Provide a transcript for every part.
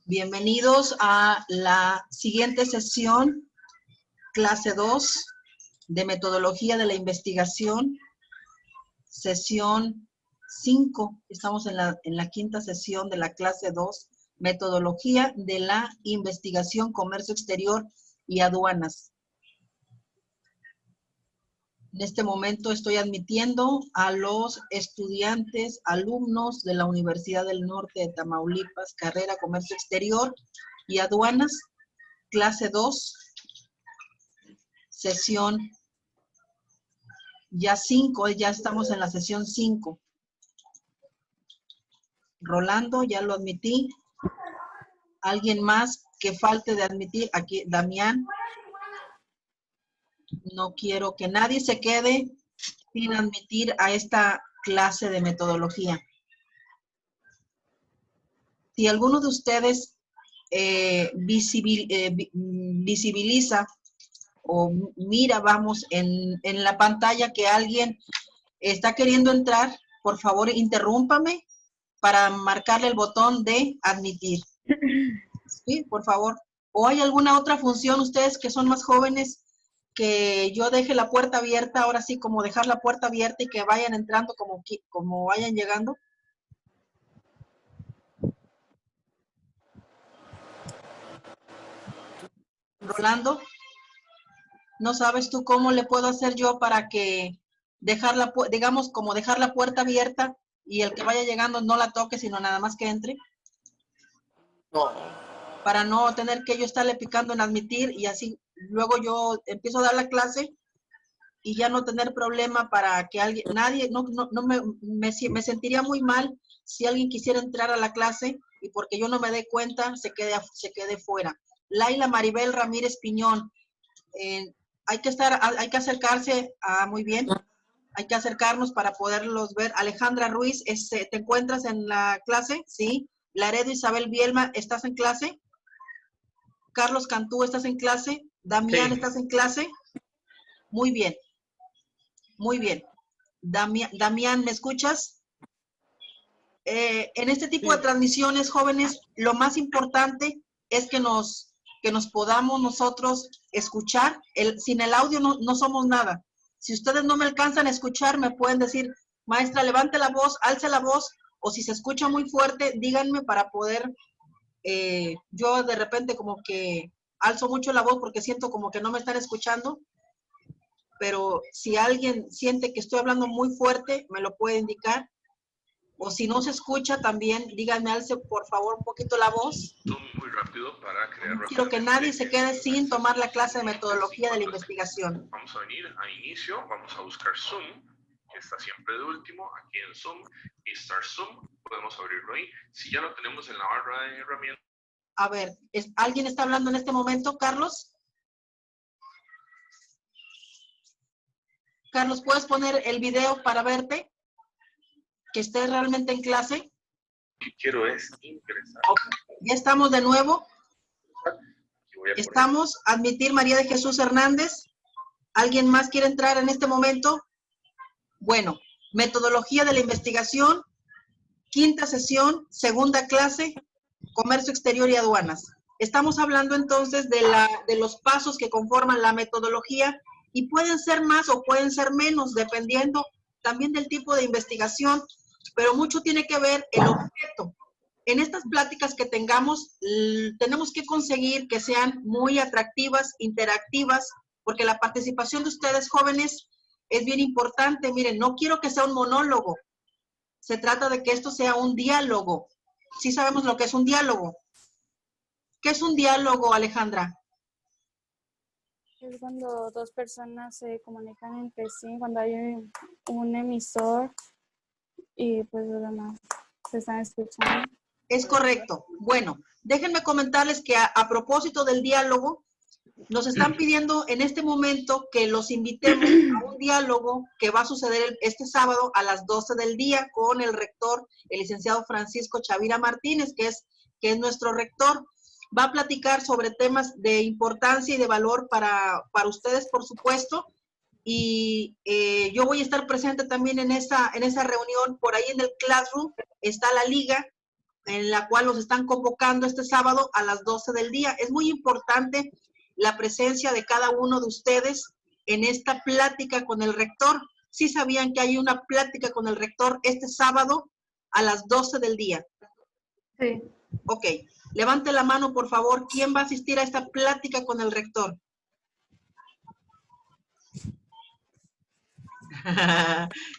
Bienvenidos a la siguiente sesión, clase 2 de metodología de la investigación, sesión 5. Estamos en la quinta sesión de la clase 2, metodología de la investigación, comercio exterior y aduanas. En este momento estoy admitiendo a los estudiantes, alumnos de la Universidad del Norte de Tamaulipas, carrera Comercio Exterior y Aduanas, clase 2, sesión ya 5, ya estamos en la sesión 5. Rolando, ya lo admití. ¿Alguien más que falte de admitir? Aquí, Damián. No quiero que nadie se quede sin admitir a esta clase de metodología. Si alguno de ustedes visibiliza o mira, vamos, en la pantalla que alguien está queriendo entrar, por favor, interrúmpame para marcarle el botón de admitir. Sí, por favor. ¿O hay alguna otra función, ustedes que son más jóvenes, que yo deje la puerta abierta, ahora sí, como dejar la puerta abierta y que vayan entrando como vayan llegando? Rolando, ¿no sabes tú cómo le puedo hacer yo para que digamos, como dejar la puerta abierta y el que vaya llegando no la toque, sino nada más que entre? No. Para no tener que yo estarle picando en admitir y así luego yo empiezo a dar la clase y ya no tener problema para que alguien, nadie, me sentiría muy mal si alguien quisiera entrar a la clase y porque yo no me dé cuenta se quede fuera. Laila Maribel Ramírez Piñón, hay que acercarse muy bien, hay que acercarnos para poderlos ver. Alejandra Ruiz, ¿te encuentras en la clase? Sí. Laredo Isabel Bielma, ¿estás en clase? Carlos Cantú, ¿estás en clase? Damián, sí. ¿Estás en clase? Muy bien. Muy bien. Damián, ¿me escuchas? En este tipo de transmisiones, jóvenes, lo más importante es que nos podamos nosotros escuchar. Sin el audio no somos nada. Si ustedes no me alcanzan a escuchar, me pueden decir, maestra, levante la voz, alce la voz, o si se escucha muy fuerte, díganme para poder, yo de repente como que alzo mucho la voz porque siento como que no me están escuchando, pero si alguien siente que estoy hablando muy fuerte, me lo puede indicar. O si no se escucha también, díganme, alce por favor un poquito la voz. Muy rápido para crear. No quiero que nadie se quede sin tomar la clase de metodología de la investigación. Vamos a venir a inicio, vamos a buscar Zoom, que está siempre de último, aquí en Zoom, y Start Zoom, podemos abrirlo ahí. Si ya lo tenemos en la barra de herramientas. A ver, ¿alguien está hablando en este momento, Carlos? Carlos, ¿puedes poner el video para verte? Que estés realmente en clase. Lo que quiero es ingresar. Ya estamos de nuevo. Estamos, admitir María de Jesús Hernández. ¿Alguien más quiere entrar en este momento? Bueno, metodología de la investigación, quinta sesión, segunda clase, comercio exterior y aduanas. Estamos hablando entonces de los pasos que conforman la metodología y pueden ser más o pueden ser menos, dependiendo también del tipo de investigación, pero mucho tiene que ver el objeto. En estas pláticas que tengamos, tenemos que conseguir que sean muy atractivas, interactivas, porque la participación de ustedes jóvenes es bien importante. Miren, no quiero que sea un monólogo. Se trata de que esto sea un diálogo. Sí sabemos lo que es un diálogo. ¿Qué es un diálogo, Alejandra? Es cuando dos personas se comunican entre sí, cuando hay un emisor y pues los demás se están escuchando. Es correcto. Bueno, déjenme comentarles que a propósito del diálogo, nos están pidiendo en este momento que los invitemos a un diálogo que va a suceder este sábado a las 12 del día con el rector, el licenciado Francisco Chavira Martínez, que es nuestro rector. Va a platicar sobre temas de importancia y de valor para ustedes, por supuesto, y yo voy a estar presente también en esa reunión. Por ahí en el Classroom está la liga en la cual los están convocando este sábado a las 12 del día. Es muy importante la presencia de cada uno de ustedes en esta plática con el rector. ¿Sí sabían que hay una plática con el rector este sábado a las 12 del día? Sí. Ok, levante la mano, por favor. ¿Quién va a asistir a esta plática con el rector?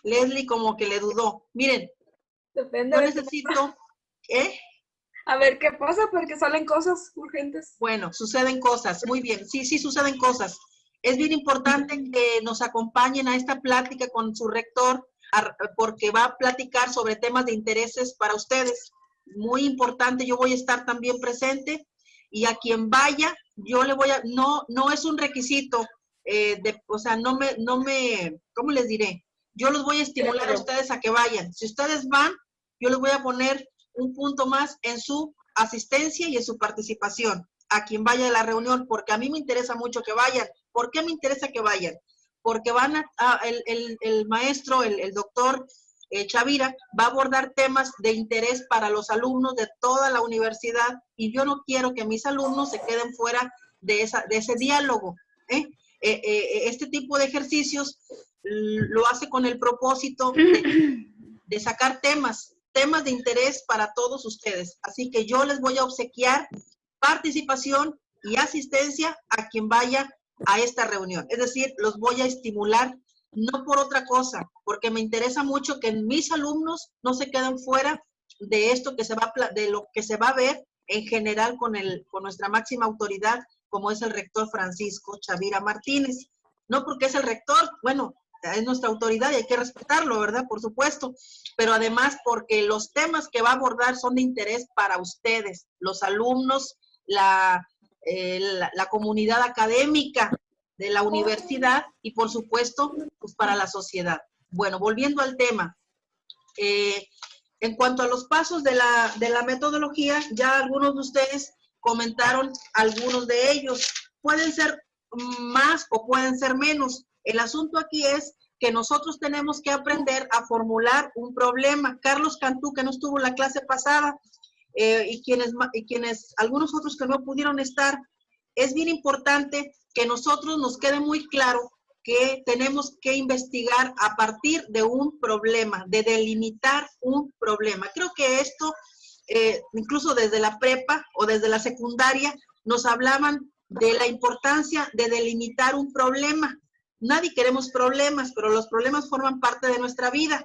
Leslie como que le dudó. Miren, Depende yo de qué necesito... ¿Eh? A ver qué pasa, porque salen cosas urgentes. Bueno, suceden cosas. Muy bien. Sí, sí, suceden cosas. Es bien importante que nos acompañen a esta plática con su rector, porque va a platicar sobre temas de intereses para ustedes. Muy importante, yo voy a estar también presente, y a quien vaya, yo le voy a, no es un requisito, o sea, ¿cómo les diré? Yo los voy a estimular a ustedes a que vayan. Si ustedes van, yo les voy a poner un punto más en su asistencia y en su participación, a quien vaya a la reunión, porque a mí me interesa mucho que vayan. ¿Por qué me interesa que vayan? Porque el maestro, el doctor Chavira, va a abordar temas de interés para los alumnos de toda la universidad, y yo no quiero que mis alumnos se queden fuera de ese diálogo. Este tipo de ejercicios lo hace con el propósito de sacar temas de interés para todos ustedes. Así que yo les voy a obsequiar participación y asistencia a quien vaya a esta reunión. Es decir, los voy a estimular, no por otra cosa, porque me interesa mucho que mis alumnos no se queden fuera de esto de lo que se va a ver en general con nuestra máxima autoridad, como es el rector Francisco Chavira Martínez. No porque es el rector, bueno, es nuestra autoridad y hay que respetarlo, ¿verdad? Por supuesto, pero además porque los temas que va a abordar son de interés para ustedes, los alumnos, la comunidad académica de la universidad y, por supuesto, pues para la sociedad. Bueno, volviendo al tema, en cuanto a los pasos de la metodología, ya algunos de ustedes comentaron algunos de ellos. Pueden ser más o pueden ser menos. El asunto aquí es que nosotros tenemos que aprender a formular un problema. Carlos Cantú, que no estuvo en la clase pasada, y quienes, algunos otros que no pudieron estar, es bien importante que nosotros nos quede muy claro que tenemos que investigar a partir de un problema, de delimitar un problema. Creo que esto, incluso desde la prepa o desde la secundaria, nos hablaban de la importancia de delimitar un problema. Nadie queremos problemas, pero los problemas forman parte de nuestra vida.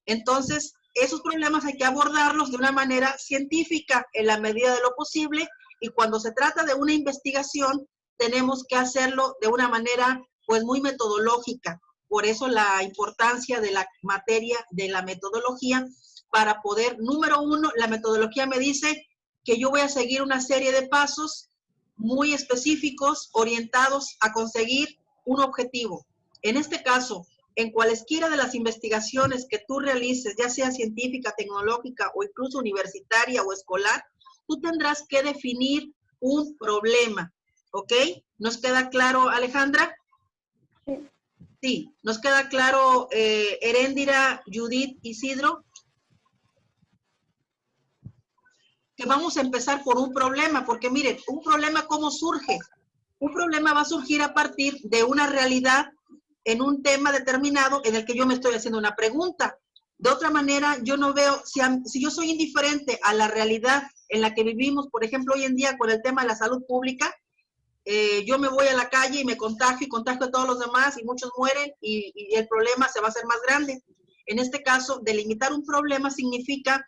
Entonces, esos problemas hay que abordarlos de una manera científica en la medida de lo posible, y cuando se trata de una investigación, tenemos que hacerlo de una manera pues muy metodológica. Por eso la importancia de la materia de la metodología, para poder, número uno, la metodología me dice que yo voy a seguir una serie de pasos muy específicos, orientados a conseguir un objetivo. En este caso, en cualesquiera de las investigaciones que tú realices, ya sea científica, tecnológica o incluso universitaria o escolar, tú tendrás que definir un problema, ¿ok? ¿Nos queda claro, Alejandra? Sí. Sí. ¿Nos queda claro, Heréndira, Judith, Isidro? Que vamos a empezar por un problema, porque miren, un problema, ¿cómo surge? Un problema va a surgir a partir de una realidad en un tema determinado en el que yo me estoy haciendo una pregunta. De otra manera, yo no veo, si yo soy indiferente a la realidad en la que vivimos, por ejemplo, hoy en día con el tema de la salud pública, yo me voy a la calle y me contagio a todos los demás y muchos mueren, y el problema se va a hacer más grande. En este caso, delimitar un problema significa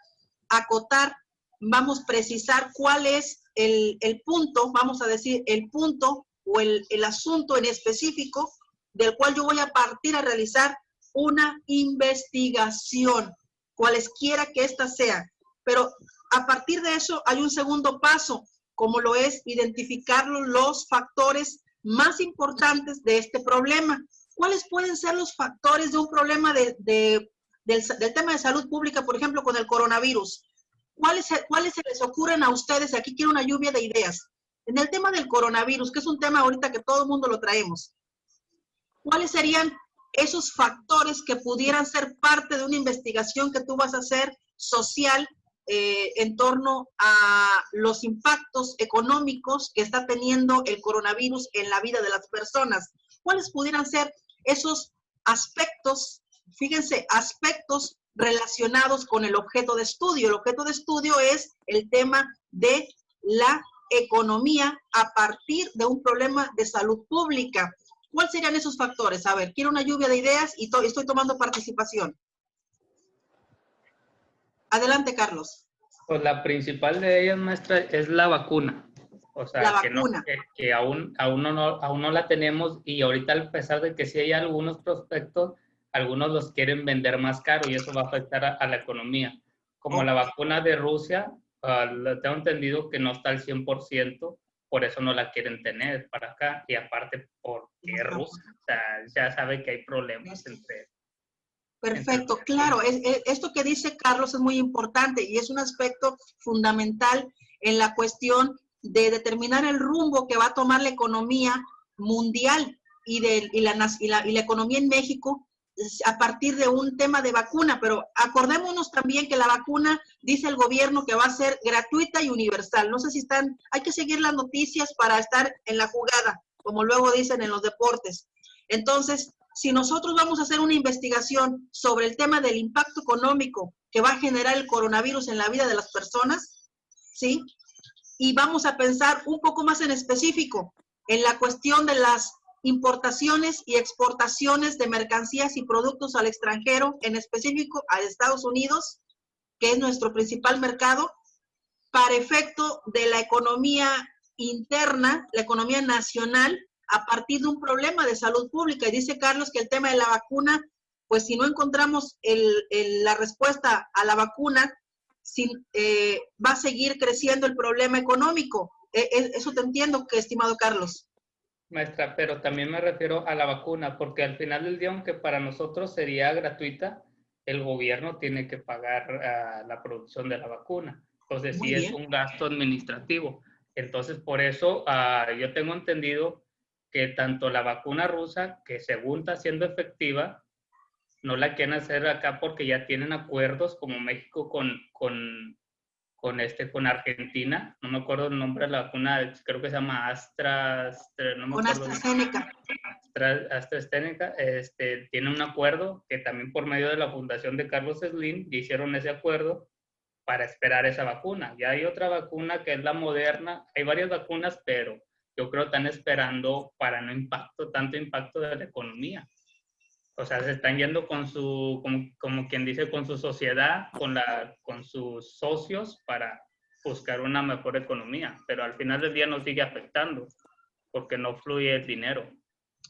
acotar, vamos a precisar cuál es el punto, vamos a decir, el punto o el asunto en específico del cual yo voy a partir a realizar una investigación, cualesquiera que ésta sea. Pero a partir de eso hay un segundo paso, como lo es identificar los factores más importantes de este problema. ¿Cuáles pueden ser los factores de un problema del tema de salud pública, por ejemplo, con el coronavirus? ¿Cuáles se les ocurren a ustedes? Aquí quiero una lluvia de ideas. En el tema del coronavirus, que es un tema ahorita que todo el mundo lo traemos, ¿cuáles serían esos factores que pudieran ser parte de una investigación que tú vas a hacer social en torno a los impactos económicos que está teniendo el coronavirus en la vida de las personas. ¿Cuáles pudieran ser esos aspectos, fíjense, aspectos relacionados con el objeto de estudio? El objeto de estudio es el tema de la economía a partir de un problema de salud pública. ¿Cuáles serían esos factores? A ver, quiero una lluvia de ideas y estoy tomando participación. Adelante, Carlos. Pues la principal de ellas, maestra, es la vacuna. O sea, La que, no, vacuna. que aún no la tenemos, y ahorita, a pesar de que sí hay algunos prospectos, algunos los quieren vender más caro y eso va a afectar a la economía. Como la vacuna de Rusia, tengo entendido que no está al 100%, por eso no la quieren tener para acá, y aparte porque es Rusia, o sea, ya sabe que hay problemas entre... Perfecto, claro, esto que dice Carlos es muy importante y es un aspecto fundamental en la cuestión de determinar el rumbo que va a tomar la economía mundial y la economía en México a partir de un tema de vacuna, pero acordémonos también que la vacuna, dice el gobierno, que va a ser gratuita y universal. No sé si hay que seguir las noticias para estar en la jugada, como luego dicen en los deportes. Entonces, si nosotros vamos a hacer una investigación sobre el tema del impacto económico que va a generar el coronavirus en la vida de las personas, ¿sí? Y vamos a pensar un poco más en específico en la cuestión de las importaciones y exportaciones de mercancías y productos al extranjero, en específico a Estados Unidos, que es nuestro principal mercado, para efecto de la economía interna, la economía nacional, a partir de un problema de salud pública. Y dice Carlos que el tema de la vacuna, pues si no encontramos la respuesta a la vacuna, va a seguir creciendo el problema económico. Eso te entiendo, estimado Carlos. Maestra, pero también me refiero a la vacuna, porque al final del día, aunque para nosotros sería gratuita, el gobierno tiene que pagar la producción de la vacuna. Entonces, sí es un gasto administrativo. Entonces, por eso yo tengo entendido que tanto la vacuna rusa, que según está siendo efectiva, no la quieren hacer acá porque ya tienen acuerdos como México con Argentina. No me acuerdo el nombre de la vacuna, creo que se llama AstraZeneca. AstraZeneca, tiene un acuerdo que también por medio de la fundación de Carlos Slim hicieron ese acuerdo para esperar esa vacuna. Ya hay otra vacuna que es la Moderna. Hay varias vacunas, pero yo creo que están esperando para tanto impacto de la economía. O sea, se están yendo con como quien dice, con su sociedad, con sus socios para buscar una mejor economía. Pero al final del día nos sigue afectando porque no fluye el dinero.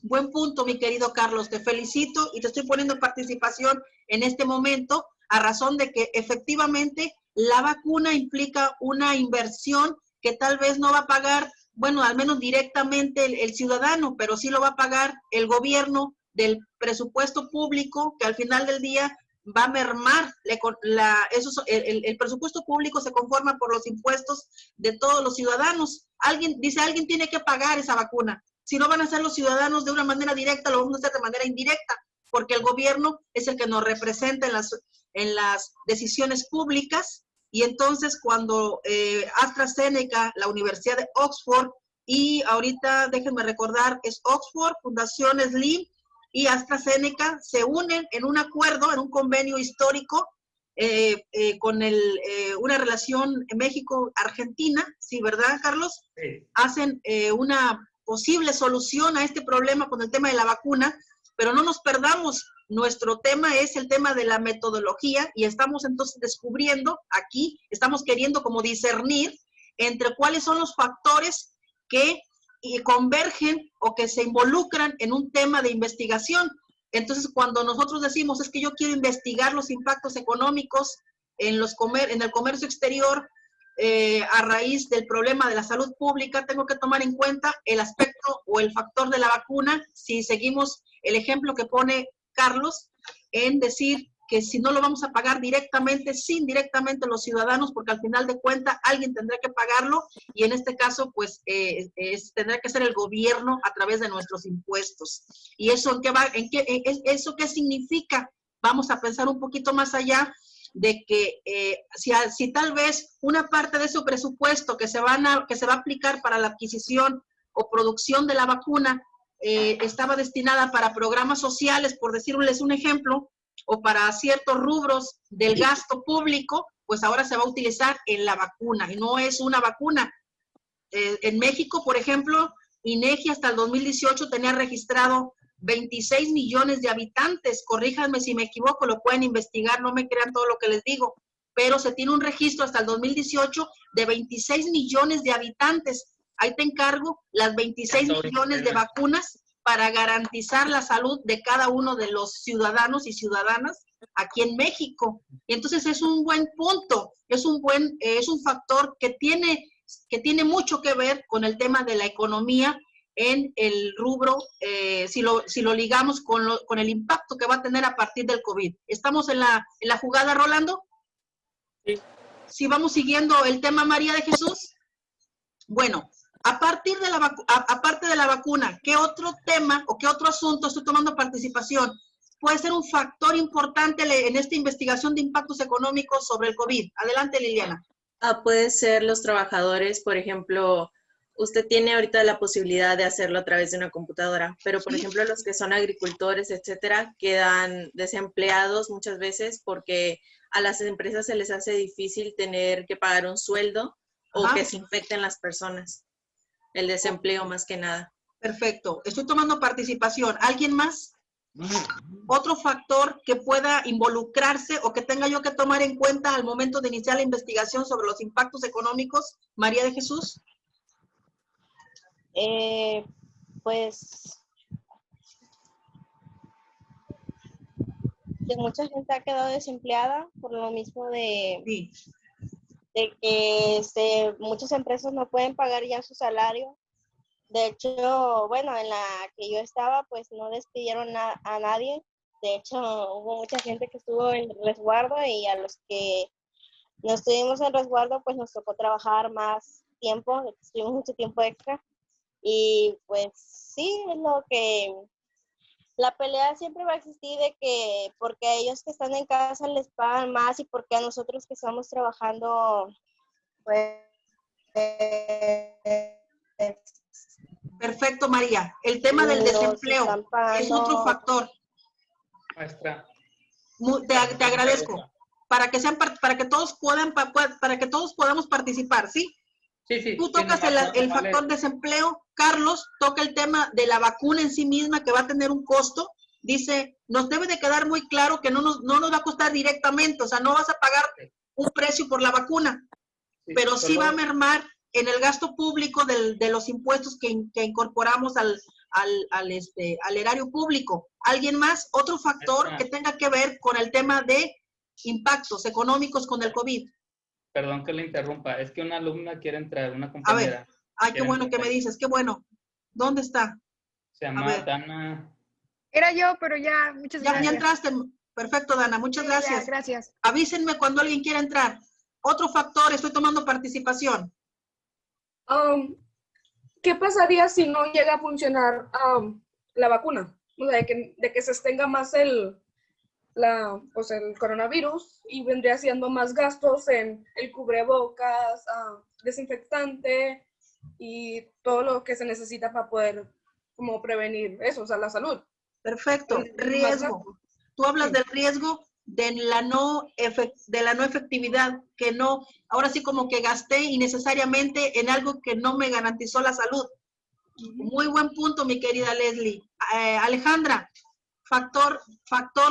Buen punto, mi querido Carlos. Te felicito y te estoy poniendo en participación en este momento a razón de que efectivamente la vacuna implica una inversión que tal vez no va a pagar, bueno, al menos directamente el ciudadano, pero sí lo va a pagar el gobierno del presupuesto público, que al final del día va a mermar. El presupuesto público se conforma por los impuestos de todos los ciudadanos. Alguien tiene que pagar esa vacuna. Si no van a ser los ciudadanos de una manera directa, lo vamos a hacer de manera indirecta, porque el gobierno es el que nos representa en las decisiones públicas. Y entonces cuando AstraZeneca, la Universidad de Oxford, y ahorita déjenme recordar, es Oxford, Fundación Slim y AstraZeneca se unen en un acuerdo, en un convenio histórico con una relación México-Argentina, ¿sí, verdad, Carlos? Sí. Hacen una posible solución a este problema con el tema de la vacuna, pero no nos perdamos. Nuestro tema es el tema de la metodología y estamos entonces descubriendo aquí, estamos queriendo como discernir entre cuáles son los factores que convergen o que se involucran en un tema de investigación. Entonces, cuando nosotros decimos es que yo quiero investigar los impactos económicos en el comercio exterior a raíz del problema de la salud pública, tengo que tomar en cuenta el aspecto o el factor de la vacuna, si seguimos el ejemplo que pone Carlos, en decir que si no lo vamos a pagar directamente, sí indirectamente los ciudadanos, porque al final de cuentas alguien tendrá que pagarlo, y en este caso, pues, tendrá que ser el gobierno a través de nuestros impuestos. ¿Y eso ¿eso qué significa? Vamos a pensar un poquito más allá. de que si tal vez una parte de su presupuesto que se va a aplicar para la adquisición o producción de la vacuna estaba destinada para programas sociales, por decirles un ejemplo, o para ciertos rubros del gasto público, pues ahora se va a utilizar en la vacuna, y no es una vacuna. En México, por ejemplo, INEGI hasta el 2018 tenía registrado 26 millones de habitantes, corríjanme si me equivoco, lo pueden investigar, no me crean todo lo que les digo, pero se tiene un registro hasta el 2018 de 26 millones de habitantes. Ahí te encargo las 26 millones de vacunas para garantizar la salud de cada uno de los ciudadanos y ciudadanas aquí en México. Y entonces es un buen punto, es un factor que tiene mucho que ver con el tema de la economía en el rubro, si lo ligamos con el impacto que va a tener a partir del COVID. ¿Estamos en la jugada, Rolando? Sí. Si vamos siguiendo el tema, María de Jesús. Bueno, aparte de la vacuna, ¿qué otro tema o qué otro asunto estoy tomando participación? Puede ser un factor importante en esta investigación de impactos económicos sobre el COVID. Adelante, Liliana. Puede ser los trabajadores, por ejemplo, usted tiene ahorita la posibilidad de hacerlo a través de una computadora, pero por ejemplo los que son agricultores, etcétera, quedan desempleados muchas veces porque a las empresas se les hace difícil tener que pagar un sueldo o que se infecten las personas. El desempleo más que nada. Perfecto. Estoy tomando participación. ¿Alguien más? Otro factor que pueda involucrarse o que tenga yo que tomar en cuenta al momento de iniciar la investigación sobre los impactos económicos, María de Jesús. Pues que mucha gente ha quedado desempleada por lo mismo de que muchas empresas no pueden pagar ya su salario. De hecho, bueno, en la que yo estaba, pues no despidieron a nadie. De hecho, hubo mucha gente que estuvo en resguardo y a los que no estuvimos en resguardo, pues nos tocó trabajar más tiempo, estuvimos mucho tiempo extra. Y pues sí, es lo que la pelea siempre va a existir de que porque a ellos que están en casa les pagan más y porque a nosotros que estamos trabajando, pues... Perfecto, María. El tema del desempleo es otro factor. Maestra. Te agradezco. Para que todos podamos participar, ¿sí? Sí. Tú tocas el factor desempleo. Carlos toca el tema de la vacuna en sí misma, que va a tener un costo. Dice, nos debe de quedar muy claro que no nos va a costar directamente, o sea, no vas a pagar un precio por la vacuna, pero sí va a mermar en el gasto público de los impuestos que incorporamos al erario público. ¿Alguien más? Otro factor que tenga que ver con el tema de impactos económicos con el COVID. Perdón que le interrumpa, es que una alumna quiere entrar, una compañera. A ver, ay, qué bueno que me dices, qué bueno. ¿Dónde está? Se llama Dana. Era yo, pero ya, muchas gracias. Ya entraste. Perfecto, Dana, muchas gracias. Ya, gracias. Avísenme cuando alguien quiera entrar. Otro factor, estoy tomando participación. ¿Qué pasaría si no llega a funcionar la vacuna? O sea, de que se extenga más el coronavirus y vendría siendo más gastos en el cubrebocas, desinfectante y todo lo que se necesita para poder como prevenir eso, o sea, la salud. Perfecto. Riesgo. Tú hablas del riesgo de la no efectividad, que no, ahora sí como que gasté innecesariamente en algo que no me garantizó la salud. Muy buen punto, mi querida Leslie. Alejandra, factor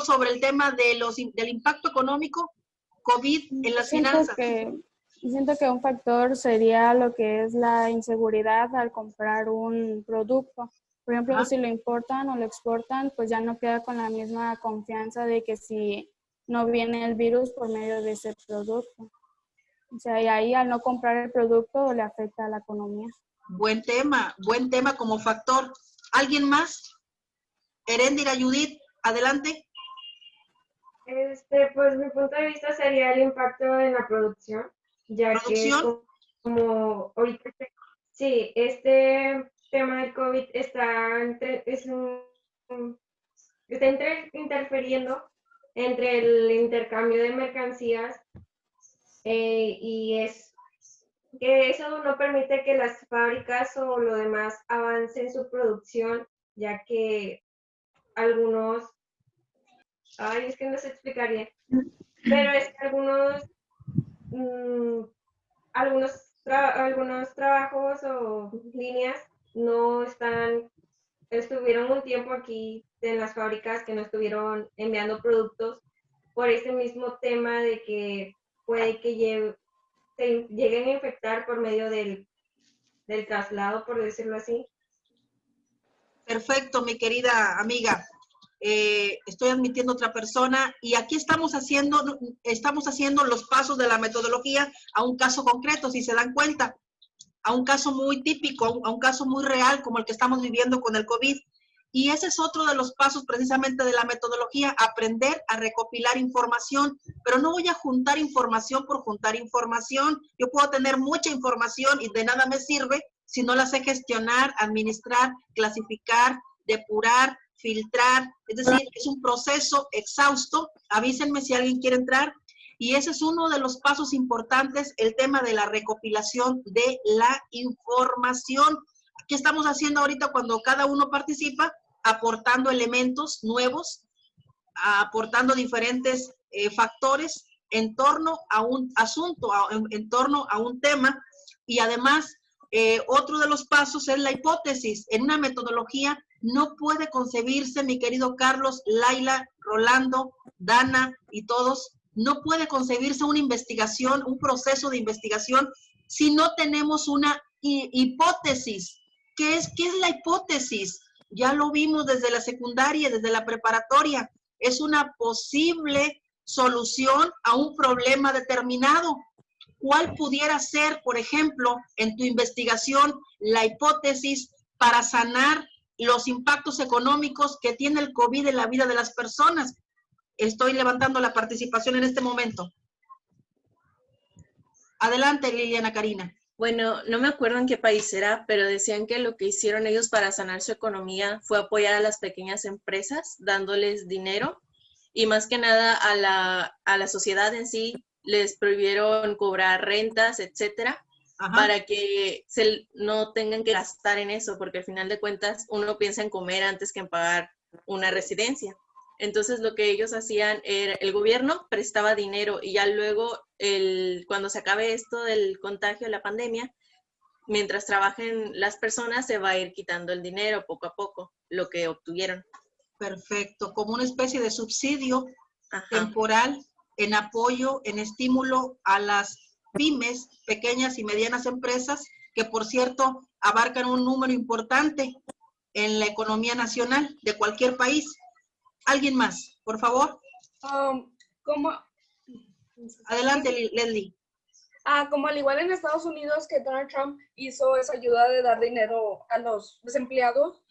sobre el tema del impacto económico, COVID en las finanzas. Siento que un factor sería lo que es la inseguridad al comprar un producto. Por ejemplo, si lo importan o lo exportan, pues ya no queda con la misma confianza de que si no viene el virus por medio de ese producto. O sea, y ahí al no comprar el producto le afecta a la economía. Buen tema como factor. ¿Alguien más? Heréndira Judith, adelante. Pues mi punto de vista sería el impacto en la producción, ya que como ahorita, sí, este tema del COVID está interfiriendo entre el intercambio de mercancías y es que eso no permite que las fábricas o lo demás avancen su producción, ya que algunos, ay, es que no se explicaría, pero es que algunos trabajos o líneas no estuvieron un tiempo aquí en las fábricas que no estuvieron enviando productos por ese mismo tema de que puede que se lleguen a infectar por medio del traslado, por decirlo así. Perfecto, mi querida amiga. Estoy admitiendo otra persona y aquí estamos haciendo los pasos de la metodología a un caso concreto, si se dan cuenta, a un caso muy típico, a un caso muy real como el que estamos viviendo con el COVID. Y ese es otro de los pasos precisamente de la metodología, aprender a recopilar información, pero no voy a juntar información por juntar información. Yo puedo tener mucha información y de nada me sirve si no la sé gestionar, administrar, clasificar, depurar, filtrar. Es decir, es un proceso exhausto. Avísenme si alguien quiere entrar. Y ese es uno de los pasos importantes, el tema de la recopilación de la información. ¿Qué estamos haciendo ahorita cuando cada uno participa? Aportando elementos nuevos, aportando diferentes factores en torno a un asunto, en torno a un tema. Y además, otro de los pasos es la hipótesis. En una metodología no puede concebirse, mi querido Carlos, Laila, Rolando, Dana y todos, no puede concebirse una investigación, un proceso de investigación, si no tenemos una hipótesis. ¿Qué es la hipótesis? Ya lo vimos desde la secundaria, desde la preparatoria. Es una posible solución a un problema determinado. ¿Cuál pudiera ser, por ejemplo, en tu investigación, la hipótesis para sanar los impactos económicos que tiene el COVID en la vida de las personas? Estoy levantando la participación en este momento. Adelante, Liliana Karina. Bueno, no me acuerdo en qué país era, pero decían que lo que hicieron ellos para sanar su economía fue apoyar a las pequeñas empresas, dándoles dinero, y más que nada a la sociedad en sí, les prohibieron cobrar rentas, etcétera, para que no tengan que gastar en eso, porque al final de cuentas uno piensa en comer antes que en pagar una residencia. Entonces lo que ellos hacían era, el gobierno prestaba dinero y ya luego, cuando se acabe esto del contagio de la pandemia, mientras trabajen las personas se va a ir quitando el dinero poco a poco, lo que obtuvieron. Perfecto, como una especie de subsidio temporal en apoyo, en estímulo a las pymes, pequeñas y medianas empresas, que por cierto abarcan un número importante en la economía nacional de cualquier país. ¿Alguien más, por favor? Adelante, Leslie. Como al igual en Estados Unidos, que Donald Trump hizo esa ayuda de dar dinero a los desempleados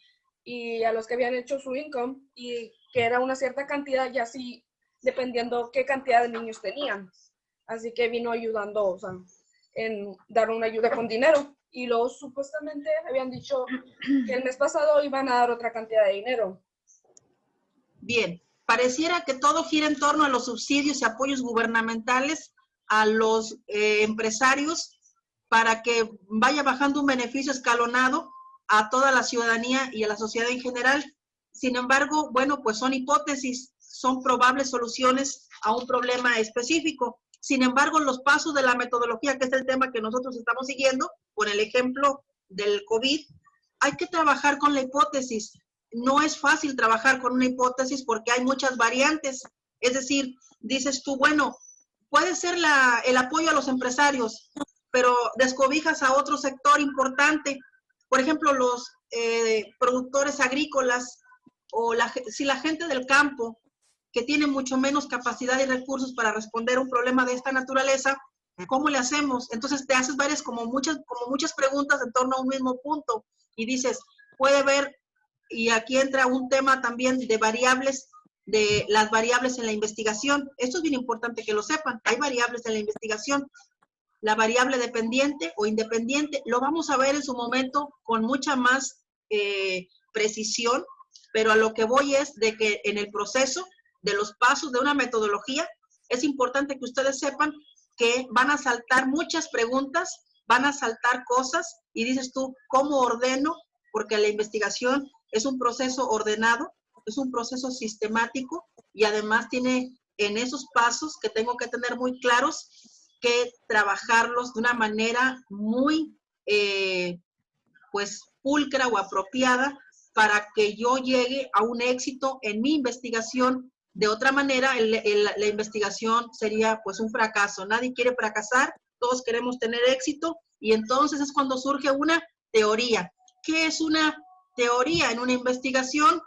y a los que habían hecho su income, y que era una cierta cantidad, ya así dependiendo qué cantidad de niños tenían. Así que vino ayudando, o sea, en dar una ayuda con dinero. Y luego supuestamente habían dicho que el mes pasado iban a dar otra cantidad de dinero. Bien, pareciera que todo gira en torno a los subsidios y apoyos gubernamentales a los empresarios para que vaya bajando un beneficio escalonado a toda la ciudadanía y a la sociedad en general. Sin embargo, bueno, pues son hipótesis, son probables soluciones a un problema específico. Sin embargo, los pasos de la metodología, que es el tema que nosotros estamos siguiendo, con el ejemplo del COVID, hay que trabajar con la hipótesis. No es fácil trabajar con una hipótesis porque hay muchas variantes. Es decir, dices tú, bueno, puede ser el apoyo a los empresarios, pero descobijas a otro sector importante. Por ejemplo, los productores agrícolas o si la gente del campo, que tiene mucho menos capacidad y recursos para responder a un problema de esta naturaleza, ¿cómo le hacemos? Entonces te haces como muchas preguntas en torno a un mismo punto y dices, puede haber, y aquí entra un tema también de las variables en la investigación. Esto es bien importante que lo sepan. Hay variables en la investigación. La variable dependiente o independiente, lo vamos a ver en su momento con mucha más precisión, pero a lo que voy es de que en el proceso de los pasos de una metodología, es importante que ustedes sepan que van a saltar muchas preguntas, van a saltar cosas, y dices tú, ¿cómo ordeno? Porque la investigación es un proceso ordenado, es un proceso sistemático, y además tiene en esos pasos que tengo que tener muy claros, que trabajarlos de una manera muy, pues, pulcra o apropiada para que yo llegue a un éxito en mi investigación. De otra manera, la investigación sería pues un fracaso. Nadie quiere fracasar, todos queremos tener éxito, y entonces es cuando surge una teoría. ¿Qué es una teoría en una investigación?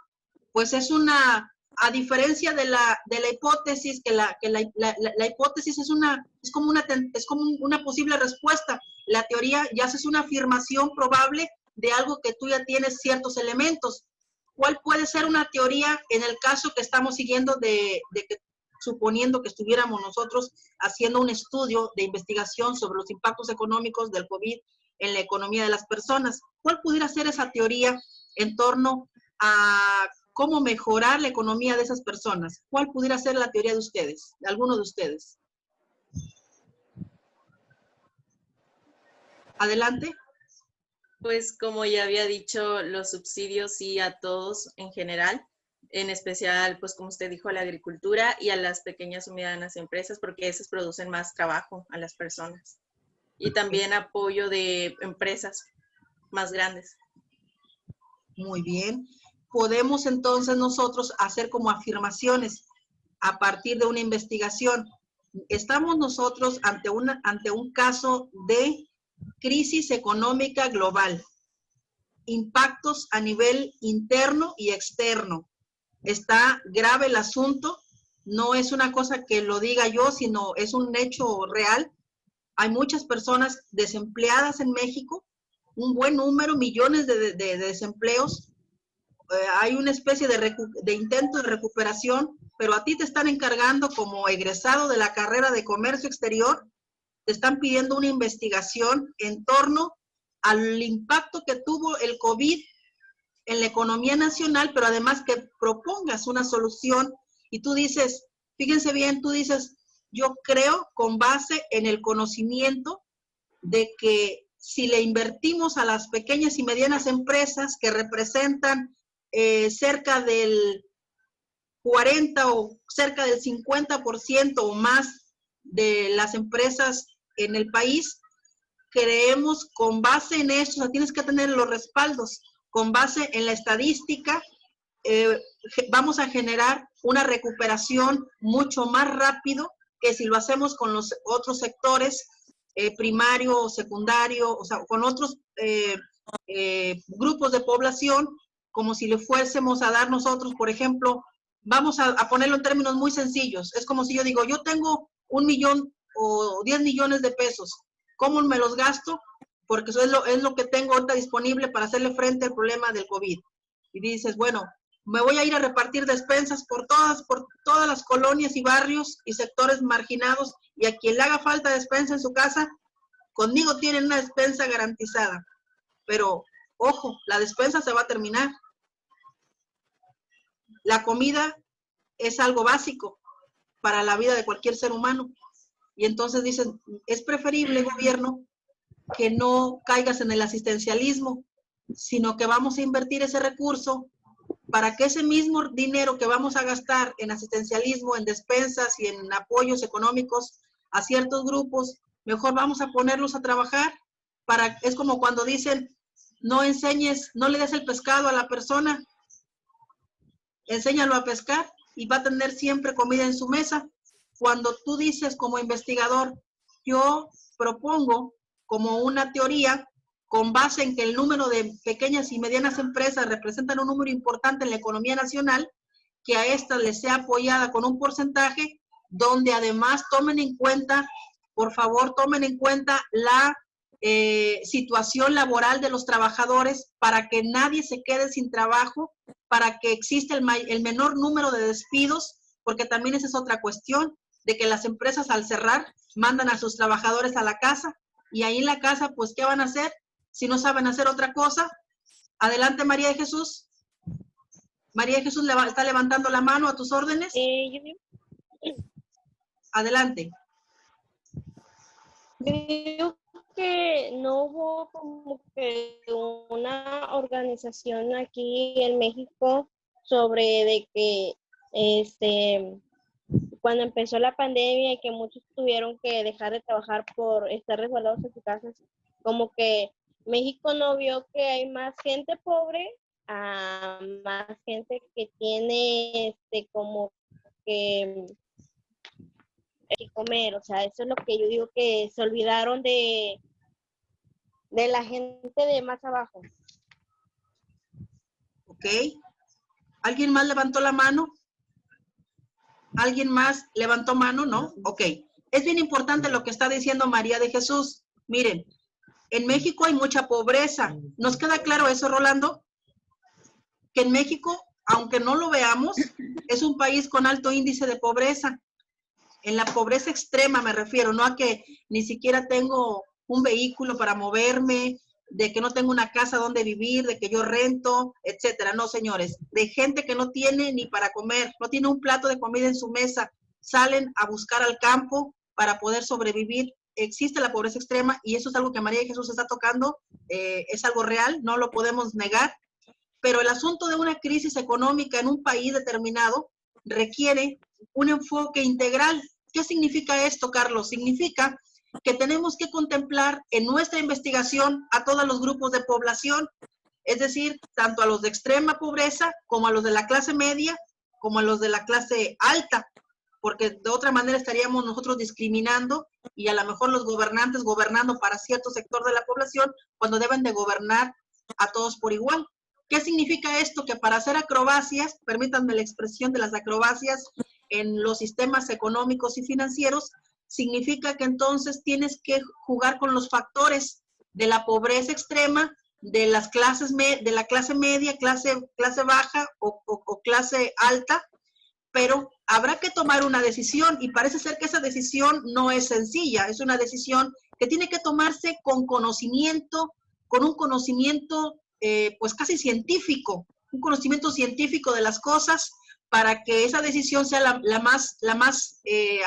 Pues es una, a diferencia de la hipótesis, que la hipótesis es como una posible respuesta. La teoría ya es una afirmación probable de algo que tú ya tienes ciertos elementos. ¿Cuál puede ser una teoría en el caso que estamos siguiendo de que, suponiendo que estuviéramos nosotros haciendo un estudio de investigación sobre los impactos económicos del COVID en la economía de las personas? ¿Cuál pudiera ser esa teoría en torno a cómo mejorar la economía de esas personas? ¿Cuál pudiera ser la teoría de ustedes, de alguno de ustedes? Adelante. Pues como ya había dicho, los subsidios sí a todos en general, en especial, pues como usted dijo, a la agricultura y a las pequeñas y medianas empresas, porque esas producen más trabajo a las personas. Y también apoyo de empresas más grandes. Muy bien. Podemos entonces nosotros hacer como afirmaciones a partir de una investigación. Estamos nosotros ante un caso de crisis económica global, impactos a nivel interno y externo. Está grave el asunto, no es una cosa que lo diga yo, sino es un hecho real. Hay muchas personas desempleadas en México, un buen número, millones de desempleos. Hay una especie de intento de recuperación, pero a ti te están encargando como egresado de la carrera de comercio exterior, te están pidiendo una investigación en torno al impacto que tuvo el COVID en la economía nacional, pero además que propongas una solución. Y tú dices, fíjense bien, tú dices, yo creo con base en el conocimiento de que si le invertimos a las pequeñas y medianas empresas que representan cerca del 40 o cerca del 50% o más de las empresas en el país, creemos con base en eso, o sea, tienes que tener los respaldos, con base en la estadística, vamos a generar una recuperación mucho más rápido que si lo hacemos con los otros sectores, primario o secundario, o sea, con otros grupos de población, como si le fuésemos a dar nosotros, por ejemplo, vamos a ponerlo en términos muy sencillos, es como si yo digo, yo tengo 1 millón o 10 millones de pesos, ¿cómo me los gasto? Porque eso es lo que tengo ahorita disponible para hacerle frente al problema del COVID. Y dices, bueno, me voy a ir a repartir despensas por todas las colonias y barrios y sectores marginados, y a quien le haga falta despensa en su casa, conmigo tienen una despensa garantizada. Pero, ojo, la despensa se va a terminar. La comida es algo básico para la vida de cualquier ser humano. Y entonces dicen, es preferible, gobierno, que no caigas en el asistencialismo, sino que vamos a invertir ese recurso para que ese mismo dinero que vamos a gastar en asistencialismo, en despensas y en apoyos económicos a ciertos grupos, mejor vamos a ponerlos a trabajar. Es como cuando dicen, no le des el pescado a la persona, enséñalo a pescar y va a tener siempre comida en su mesa. Cuando tú dices como investigador, yo propongo como una teoría con base en que el número de pequeñas y medianas empresas representan un número importante en la economía nacional, que a estas les sea apoyada con un porcentaje donde además tomen en cuenta, por favor, tomen en cuenta la situación laboral de los trabajadores para que nadie se quede sin trabajo, para que exista el menor número de despidos, porque también esa es otra cuestión, de que las empresas al cerrar mandan a sus trabajadores a la casa, y ahí en la casa, pues, ¿qué van a hacer si no saben hacer otra cosa? Adelante, María de Jesús. María Jesús está levantando la mano a tus órdenes. Adelante. Creo que no hubo como que una organización aquí en México sobre de que cuando empezó la pandemia y que muchos tuvieron que dejar de trabajar por estar resguardados en sus casas, como que México no vio que hay más gente pobre a más gente que tiene como que comer. O sea, eso es lo que yo digo, que se olvidaron de la gente de más abajo. Ok. ¿Alguien más levantó la mano? ¿Alguien más levantó mano? ¿No? Ok. Es bien importante lo que está diciendo María de Jesús. Miren, en México hay mucha pobreza. ¿Nos queda claro eso, Rolando? Que en México, aunque no lo veamos, es un país con alto índice de pobreza. En la pobreza extrema me refiero, no a que ni siquiera tengo un vehículo para moverme, de que no tengo una casa donde vivir, de que yo rento, etcétera. No, señores, de gente que no tiene ni para comer, no tiene un plato de comida en su mesa, salen a buscar al campo para poder sobrevivir. Existe la pobreza extrema y eso es algo que María de Jesús está tocando, es algo real, no lo podemos negar, pero el asunto de una crisis económica en un país determinado requiere un enfoque integral. ¿Qué significa esto, Carlos? Significa que tenemos que contemplar en nuestra investigación a todos los grupos de población, es decir, tanto a los de extrema pobreza como a los de la clase media, como a los de la clase alta, porque de otra manera estaríamos nosotros discriminando y a lo mejor los gobernantes gobernando para cierto sector de la población cuando deben de gobernar a todos por igual. ¿Qué significa esto? Que para hacer acrobacias, permítanme la expresión de las acrobacias en los sistemas económicos y financieros, significa que entonces tienes que jugar con los factores de la pobreza extrema, de las clases de la clase media, clase baja o clase alta, pero habrá que tomar una decisión y parece ser que esa decisión no es sencilla, es una decisión que tiene que tomarse con conocimiento, con un conocimiento pues casi científico, un conocimiento científico de las cosas, para que esa decisión sea la más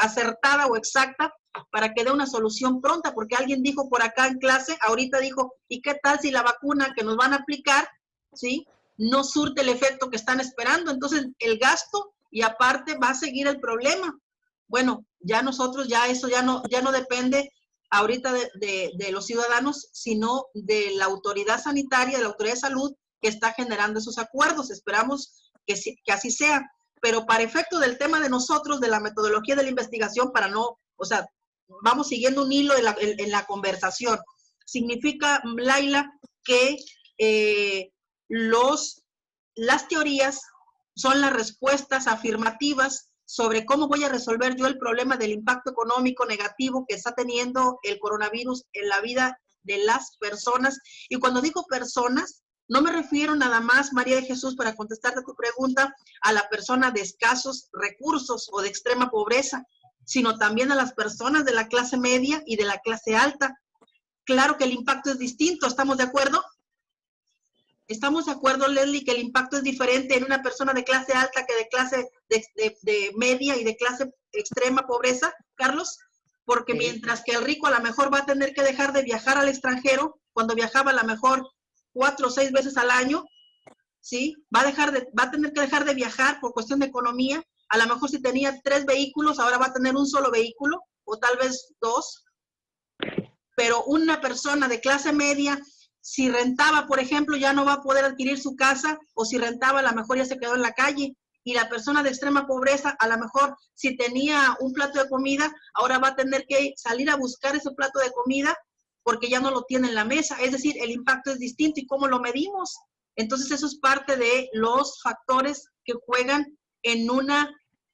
acertada o exacta, para que dé una solución pronta, porque alguien dijo por acá en clase, ahorita dijo, ¿y qué tal si la vacuna que nos van a aplicar, ¿sí?, no surte el efecto que están esperando? Entonces, el gasto y aparte va a seguir el problema. Bueno, ya nosotros, ya eso ya no depende ahorita de los ciudadanos, sino de la autoridad sanitaria, de la autoridad de salud que está generando esos acuerdos. Esperamos que así sea, pero para efecto del tema de nosotros, de la metodología de la investigación, para no, o sea, vamos siguiendo un hilo en la conversación. Significa, Laila, que las teorías son las respuestas afirmativas sobre cómo voy a resolver yo el problema del impacto económico negativo que está teniendo el coronavirus en la vida de las personas. Y cuando digo personas, no me refiero nada más, María de Jesús, para contestarte tu pregunta, a la persona de escasos recursos o de extrema pobreza, sino también a las personas de la clase media y de la clase alta. Claro que el impacto es distinto, ¿estamos de acuerdo? ¿Estamos de acuerdo, Leslie, que el impacto es diferente en una persona de clase alta que de clase de media y de clase extrema pobreza, Carlos? Porque mientras que el rico a lo mejor va a tener que dejar de viajar al extranjero, cuando viajaba a lo mejor 4 o 6 veces al año, ¿sí? Va a tener que dejar de viajar por cuestión de economía. A lo mejor si tenía 3 vehículos, ahora va a tener un solo vehículo, o tal vez 2. Pero una persona de clase media, si rentaba, por ejemplo, ya no va a poder adquirir su casa, o si rentaba, a lo mejor ya se quedó en la calle. Y la persona de extrema pobreza, a lo mejor, si tenía un plato de comida, ahora va a tener que salir a buscar ese plato de comida porque ya no lo tiene en la mesa. Es decir, el impacto es distinto. ¿Y cómo lo medimos? Entonces, eso es parte de los factores que juegan en una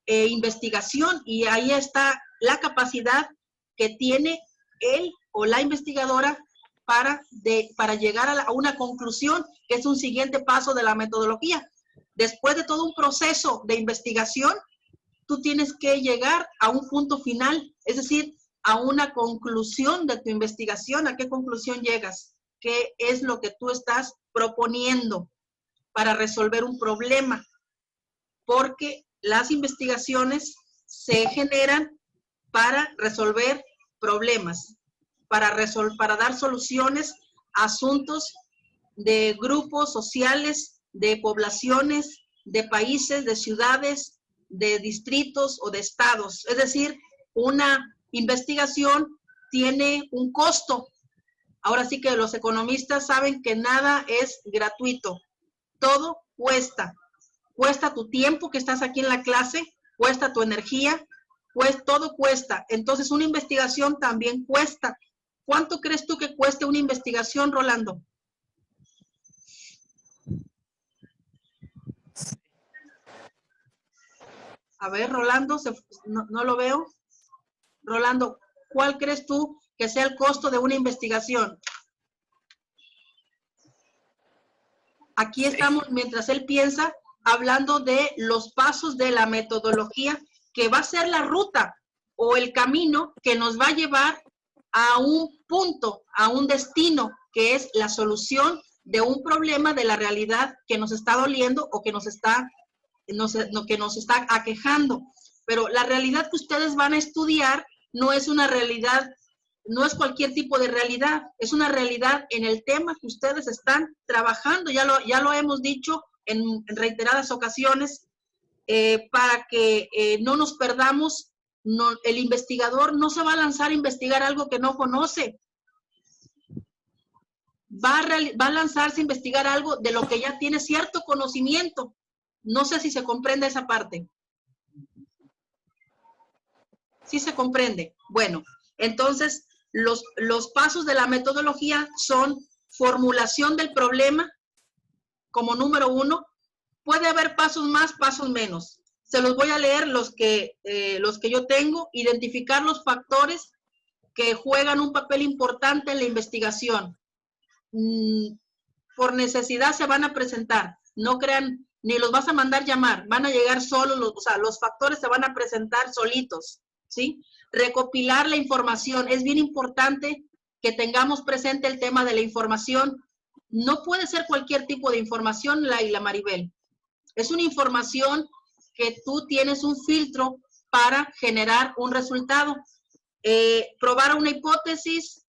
investigación, y ahí está la capacidad que tiene él o la investigadora para llegar a una conclusión, que es un siguiente paso de la metodología. Después de todo un proceso de investigación, tú tienes que llegar a un punto final, es decir, a una conclusión de tu investigación. ¿A qué conclusión llegas? ¿Qué es lo que tú estás proponiendo para resolver un problema? porque las investigaciones se generan para resolver problemas, para dar soluciones a asuntos de grupos sociales, de poblaciones, de países, de ciudades, de distritos o de estados. Es decir, una investigación tiene un costo. Ahora sí que los economistas saben que nada es gratuito. Todo cuesta. Cuesta tu tiempo que estás aquí en la clase, cuesta tu energía, pues todo cuesta. Entonces, una investigación también cuesta. ¿Cuánto crees tú que cueste una investigación, Rolando? A ver, Rolando, no lo veo. Rolando, ¿cuál crees tú que sea el costo de una investigación? Aquí estamos, mientras él piensa, hablando de los pasos de la metodología, que va a ser la ruta o el camino que nos va a llevar a un punto, a un destino, que es la solución de un problema de la realidad que nos está doliendo o que nos está aquejando. Pero la realidad que ustedes van a estudiar no es una realidad, no es cualquier tipo de realidad, es una realidad en el tema que ustedes están trabajando. Ya lo hemos dicho en reiteradas ocasiones, para que no nos perdamos. El investigador no se va a lanzar a investigar algo que no conoce. Va a lanzarse a investigar algo de lo que ya tiene cierto conocimiento. No sé si se comprende esa parte. ¿Sí se comprende? Bueno, entonces los pasos de la metodología son formulación del problema como número 1. Puede haber pasos más, pasos menos. Se los voy a leer los que yo tengo. Identificar los factores que juegan un papel importante en la investigación. Por necesidad se van a presentar. No crean, ni los vas a mandar llamar. Van a llegar solos, los factores se van a presentar solitos, ¿sí? Recopilar la información. Es bien importante que tengamos presente el tema de la información. No puede ser cualquier tipo de información, Laila Maribel. Es una información que tú tienes un filtro para generar un resultado. Probar una hipótesis,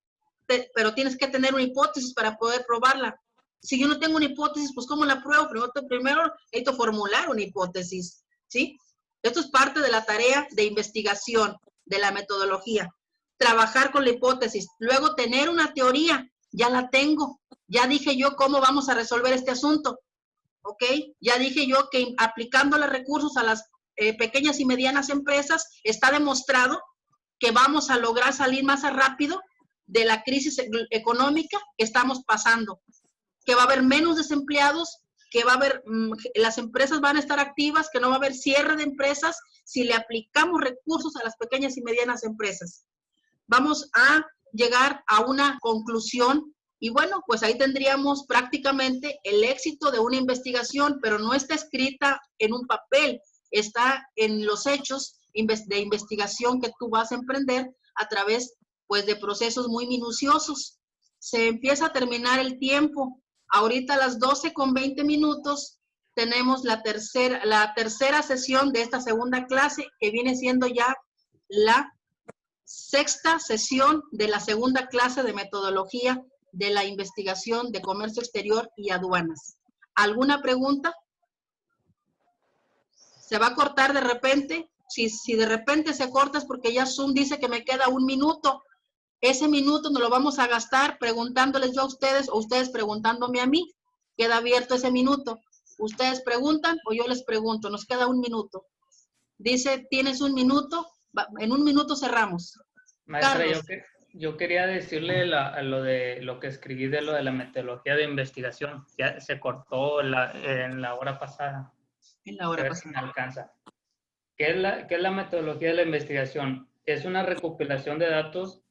pero tienes que tener una hipótesis para poder probarla. Si yo no tengo una hipótesis, pues ¿cómo la pruebo? Primero necesito formular una hipótesis, ¿sí? Esto es parte de la tarea de investigación, de la metodología. Trabajar con la hipótesis. Luego tener una teoría. Ya la tengo. Ya dije yo cómo vamos a resolver este asunto. ¿Ok? Ya dije yo que aplicando los recursos a las pequeñas y medianas empresas, está demostrado que vamos a lograr salir más rápido de la crisis económica que estamos pasando, que va a haber menos desempleados, que va a haber, las empresas van a estar activas, que no va a haber cierre de empresas si le aplicamos recursos a las pequeñas y medianas empresas. Vamos a llegar a una conclusión. Y bueno, pues ahí tendríamos prácticamente el éxito de una investigación, pero no está escrita en un papel, está en los hechos de investigación que tú vas a emprender a través, pues, de procesos muy minuciosos. Se empieza a terminar el tiempo. Ahorita a las 12:20 tenemos la tercera sesión de esta segunda clase, que viene siendo ya la sexta sesión de la segunda clase de metodología de la investigación de comercio exterior y aduanas. ¿Alguna pregunta? ¿Se va a cortar de repente? Si de repente se corta es porque ya Zoom dice que me queda 1 minuto. Ese minuto nos lo vamos a gastar preguntándoles yo a ustedes o ustedes preguntándome a mí. Queda abierto ese minuto. Ustedes preguntan o yo les pregunto. Nos queda 1 minuto. Dice, ¿tienes 1 minuto? En 1 minuto cerramos. Maestra, yo quería decirle lo que escribí de lo de la metodología de investigación. Ya se cortó en la hora pasada. En la hora pasada. A ver si me alcanza. ¿Qué es la metodología de la investigación? Es una recopilación de datos